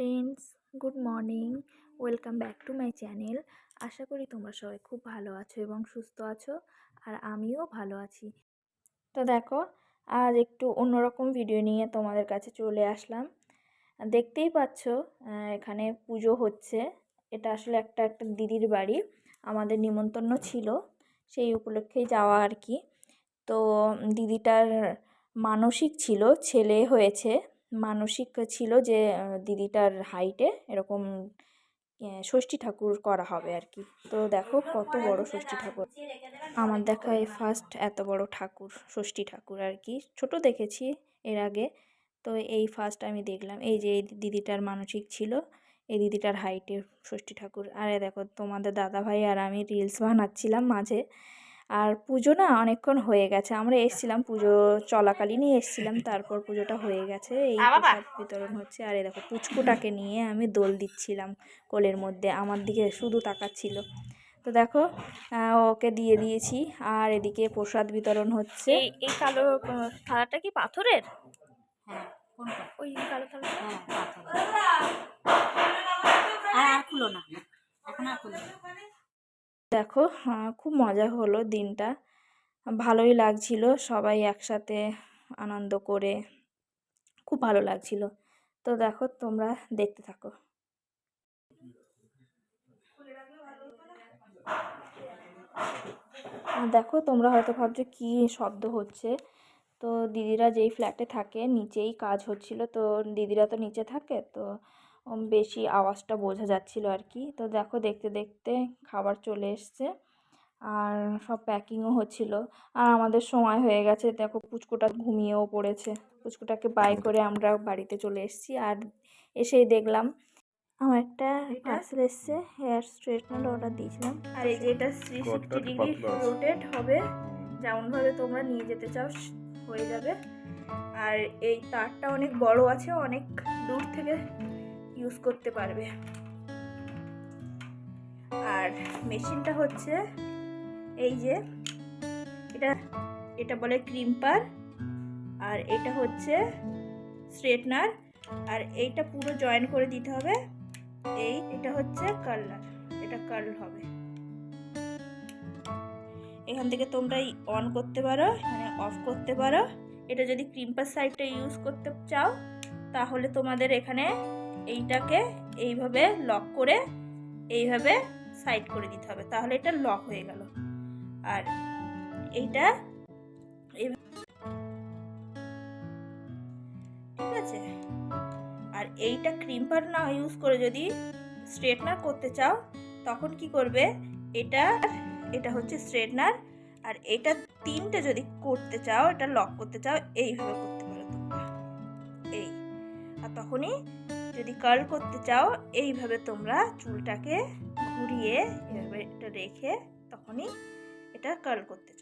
Friends, good morning. Welcome back to my channel. আশা করি তোমরা সবাই খুব ভালো আছো এবং সুস্থ আছো, আর আমিও ভালো আছি। তো দেখো, আজ একটু অন্যরকম ভিডিও নিয়ে তোমাদের কাছে চলে আসলাম। দেখতেই পাচ্ছ, এখানে পুজো হচ্ছে। এটা আসলে একটা দিদির বাড়ি, আমাদের নিমন্ত্রণ ছিল, সেই উপলক্ষেই যাওয়া আর কি। তো দিদিটার মানসিক ছিল, ছেলে হয়েছে। মানসিক ছিল যে দিদিটার হাইটে এরকম ষষ্ঠী ঠাকুর করা হবে আর কি। তো দেখো কত বড় ষষ্ঠী ঠাকুর, আমার দেখা এই ফার্স্ট এত বড় ঠাকুর, ষষ্ঠী ঠাকুর আর কি। ছোট দেখেছি এর আগে, তো এই ফার্স্ট আমি দেখলাম। এই যে এই দিদিটার মানসিক ছিল, এই দিদিটার হাইটে ষষ্ঠী ঠাকুর। আরে দেখো, তোমাদের দাদাভাই আর আমি রিলস বানাচ্ছিলাম মাঝে। আর পুজো না অনেকক্ষণ হয়ে গেছে, আমরা এসছিলাম পুজো চলাকালীনই এসছিলাম, তারপর পুজোটা হয়ে গেছে। এই প্রসাদ বিতরণ হচ্ছে। আর এই দেখো, পুচকুটাকে নিয়ে আমি দোল দিচ্ছিলাম কোলের মধ্যে, আমার দিকে শুধু তাকাচ্ছিল। তো দেখো, ওকে দিয়ে দিয়েছি। আর এদিকে প্রসাদ বিতরণ হচ্ছে। এই কালো থালাটা কি পাথরের? হ্যাঁ, কোনটা? ওই কালো থালা। হ্যাঁ, পাথর। আর খুলো না, এখন আর খুলো না। দেখো, খুব মজা হলো দিনটা, ভালোই লাগছিল, সবাই একসাথে আনন্দ করে খুব ভালো লাগছিল। তো দেখো, তোমরা দেখতে থাকো। দেখো, তোমরা হয়তো ভাবছো কি শব্দ হচ্ছে। তো দিদিরা যেই ফ্ল্যাটে থাকে নিচেই কাজ হচ্ছিল, তো দিদিরা তো নিচে থাকে, তো বেশি আওয়াজটা বোঝা যাচ্ছিল আর কি। তো দেখো, দেখতে দেখতে খাবার চলে এসছে, আর সব প্যাকিংও হচ্ছিল। আর আমাদের সময় হয়ে গেছে। দেখো, পুচকুটা ঘুমিয়েও পড়েছে। পুচকুটাকে বাই করে আমরা বাড়িতে চলে এসেছি। আর এসেই দেখলাম আমার একটা পার্সেল এসছে, হেয়ার স্ট্রেটনার অর্ডার দিয়েছিলাম। আর এই যে এটা 360 ডিগ্রি রোটেট হবে, যেমনভাবে তোমরা নিয়ে যেতে চাও হয়ে যাবে। আর এই তারটা অনেক বড় আছে, অনেক দূর থেকে ইউজ করতে পারবে। আর মেশিনটা হচ্ছে এই যে, এটা বলে ক্রিম্পার, আর এটা হচ্ছে স্ট্রেটনার। আর এইটা পুরো জয়েন করে দিতে হবে। এটা হচ্ছে কার্লার, এটা কার্ল হবে। এখান থেকে তোমরা অন করতে পারো, মানে অফ করতে পারো। এটা যদি ক্রিম্পার সাইডটা ইউজ করতে চাও, তাহলে তোমাদের এখানে এইটাকে এইভাবে লক করে এইভাবে সাইড করে দিতে হবে, তাহলে এটা লক হয়ে গেল। আর এইটা ঠিক আছে। আর এইটা ক্রিম্পার না ইউজ করে যদি স্ট্রেটনার করতে চাও, তখন কি করবে, এটা হচ্ছে স্ট্রেটনার। আর এটা তিনটে যদি করতে চাও, এটা লক করতে চাও, এইভাবে করতে পারো তোমরা এই। আর তখনই যদি কার্ল করতে চাও, এইভাবে তোমরা চুলটাকে ঘুরিয়ে এভাবে এটা রেখে তখনই এটা কার্ল করতে